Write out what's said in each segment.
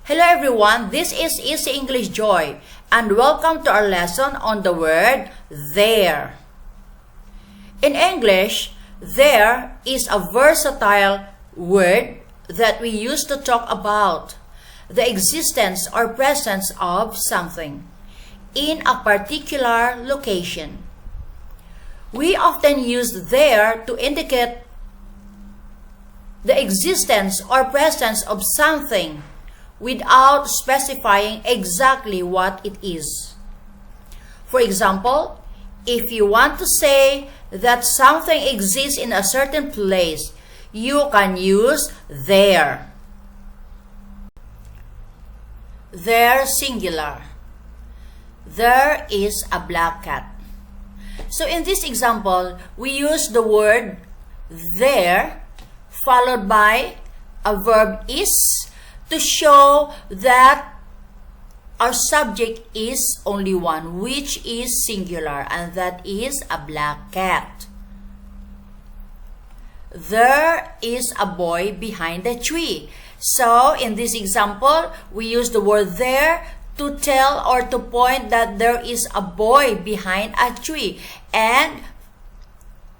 Hello everyone, this is Easy English Joy and welcome to our lesson on the word there. In English, there is a versatile word that we use to talk about the existence or presence of something in a particular location. We often use there to indicate the existence or presence of something without specifying exactly what it is. For example, if you want to say that something exists in a certain place, you can use there. There singular. There is a black cat. So in this example, we use the word there followed by a verb is to show that our subject is only one, which is singular, and that is a black cat. There is a boy behind the tree. So in this example, we use the word there to tell or to point that there is a boy behind a tree, and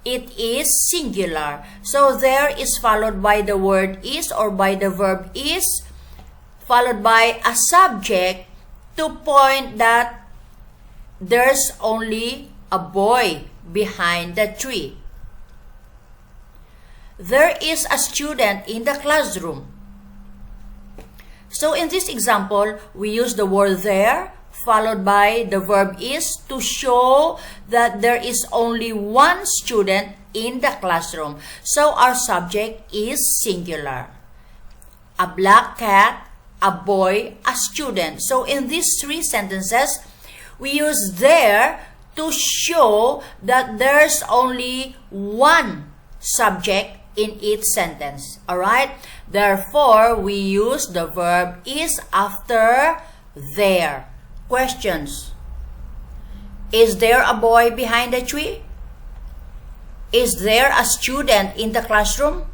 it is singular. So there is followed by the word is or by the verb is followed by a subject to point that there's only a boy behind the tree. There is a student in the classroom. So in this example, we use the word there followed by the verb is to show that there is only one student in the classroom. So our subject is singular. A black cat, a boy, a student. So in these three sentences, we use there to show that there's only one subject in each sentence. Alright? Therefore, we use the verb is after there. Questions. Is there a boy behind the tree? Is there a student in the classroom?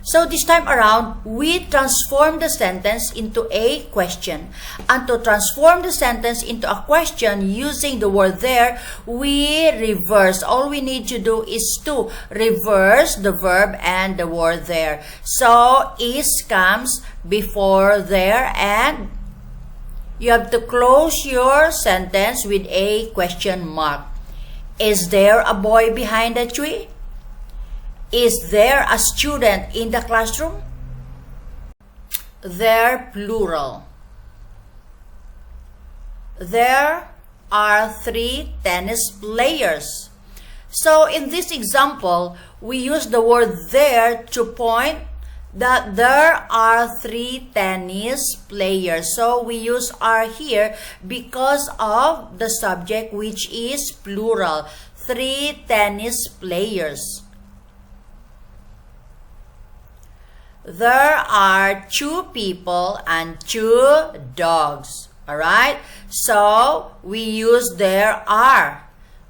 So this time around, we transform the sentence into a question. And to transform the sentence into a question using the word there, we reverse. All we need to do is to reverse the verb and the word there. So is comes before there, and you have to close your sentence with a question mark. Is there a boy behind the tree? Is there a student in the classroom? There plural. There are 3 tennis players. So in this example, we use the word there to point that there are 3 tennis players. So we use are here because of the subject, which is plural. 3 tennis players. There are 2 people and 2 dogs. Alright? So we use there are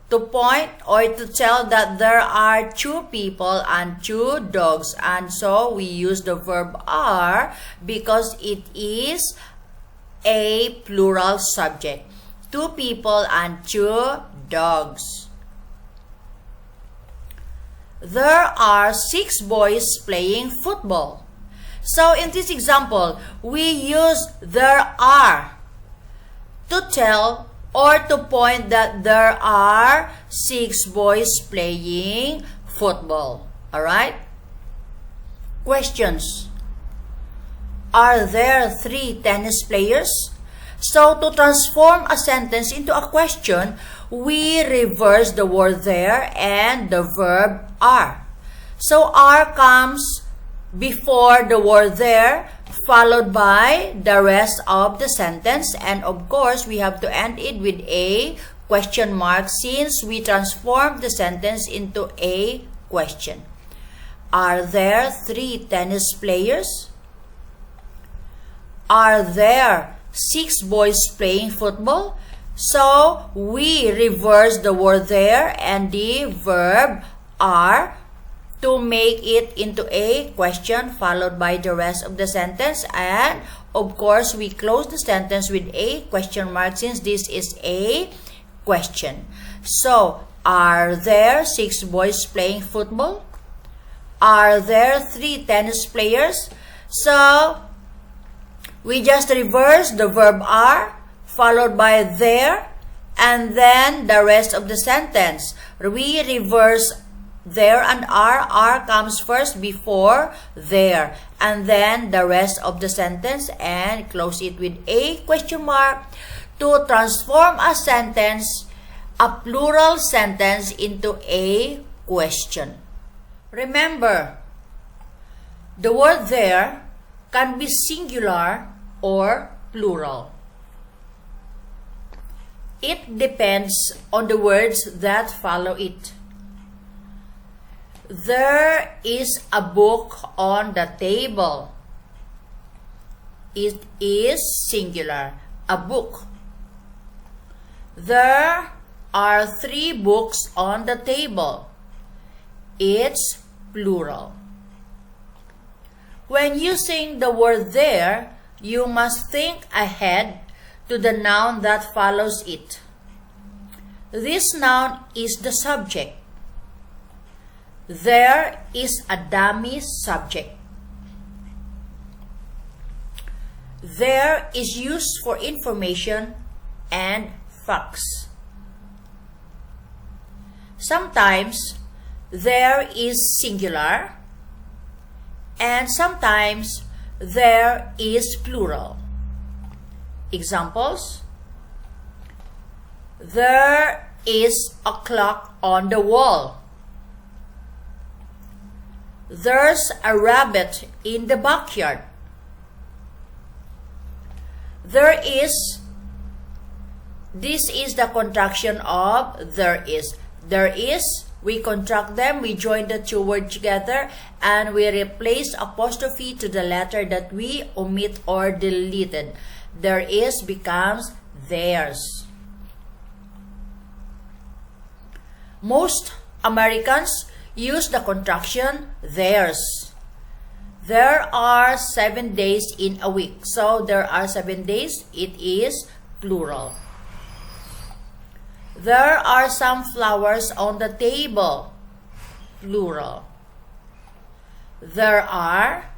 to point or to tell that there are 2 people and 2 dogs, and so we use the verb are because it is a plural subject. 2 people and 2 dogs. There are 6 boys playing football. So in this example, we use there are to tell or to point that there are 6 boys playing football. Alright? Questions. Are there 3 tennis players? So to transform a sentence into a question, we reverse the word there and the verb are. So are comes before the word there, followed by the rest of the sentence, and of course we have to end it with a question mark since we transformed the sentence into a question. Are there 3 tennis players? Are there 6 boys playing football? So we reverse the word there and the verb are to make it into a question followed by the rest of the sentence. And of course, we close the sentence with a question mark since this is a question. So, are there 6 boys playing football? Are there 3 tennis players? So, we just reverse the verb are followed by there and then the rest of the sentence. We reverse there and are comes first before there, and then the rest of the sentence, and close it with a question mark to transform a sentence, a plural sentence, into a question. Remember, the word there can be singular or plural. It depends on the words that follow it. There is a book on the table. It is singular, a book. There are 3 books on the table. It's plural. When using the word there, you must think ahead to the noun that follows it. This noun is the subject. There is a dummy subject. There is used for information and facts. Sometimes there is singular and sometimes there is plural. Examples: there is a clock on the wall. There's a rabbit in the backyard. There is. This is the contraction of there is. There is, we contract them, we join the 2 words together, and we replace apostrophe to the letter that we omit or deleted. There is becomes theirs. Most Americans use the contraction theirs. There are 7 days in a week. So there are 7 days. It is plural. There are some flowers on the table. Plural. There are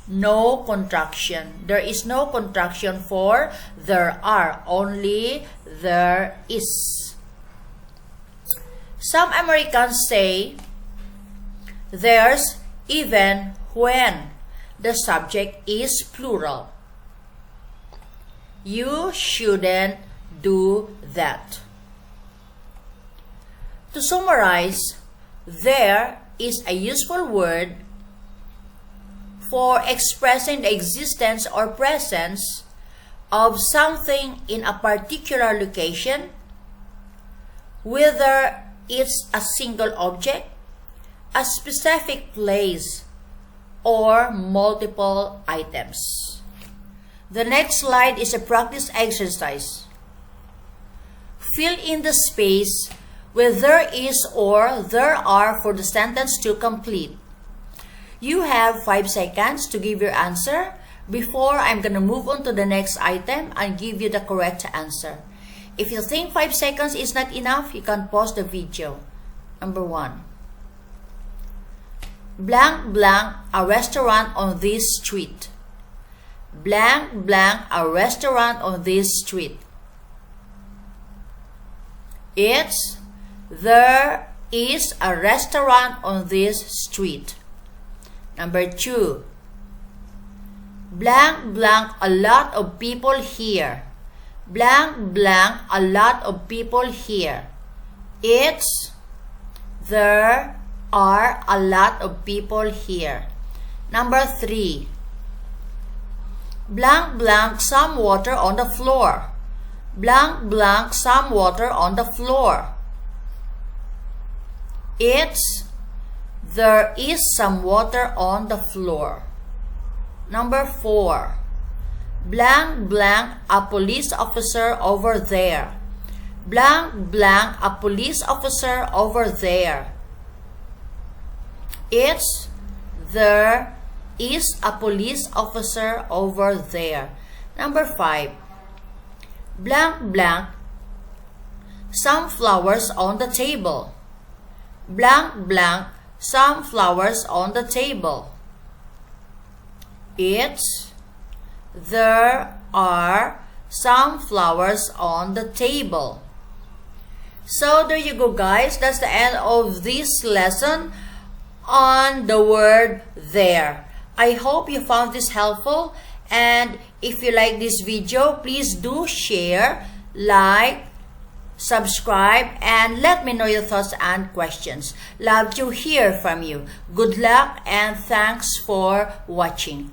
no contraction. There is no contraction for there are. Only there is. Some Americans say there's even when the subject is plural. You shouldn't do that. To summarize, there is a useful word for expressing the existence or presence of something in a particular location, whether it's a single object, a specific place, or multiple items. The next slide is a practice exercise. Fill in the space with there is or there are for the sentence to complete. You have 5 seconds to give your answer before I'm going to move on to the next item and give you the correct answer. If you think 5 seconds is not enough, you can pause the video. Number 1. Blank blank a restaurant on this street. Blank blank a restaurant on this street. It's there is a restaurant on this street. Number 2. Blank blank a lot of people here. Blank blank a lot of people here. It's there are a lot of people here. Number 3. Blank blank some water on the floor. Blank blank some water on the floor. It's there is some water on the floor. Number 4. Blank blank a police officer over there. Blank blank a police officer over there. It's there is a police officer over there. Number 5. Blank blank. Some flowers on the table. Blank blank. Some flowers on the table. It's there are some flowers on the table. So there you go, guys. That's the end of this lesson on the word there. I hope you found this helpful, and if you like this video, please do share, like, subscribe, and let me know your thoughts and questions. Love to hear from you. Good luck and thanks for watching.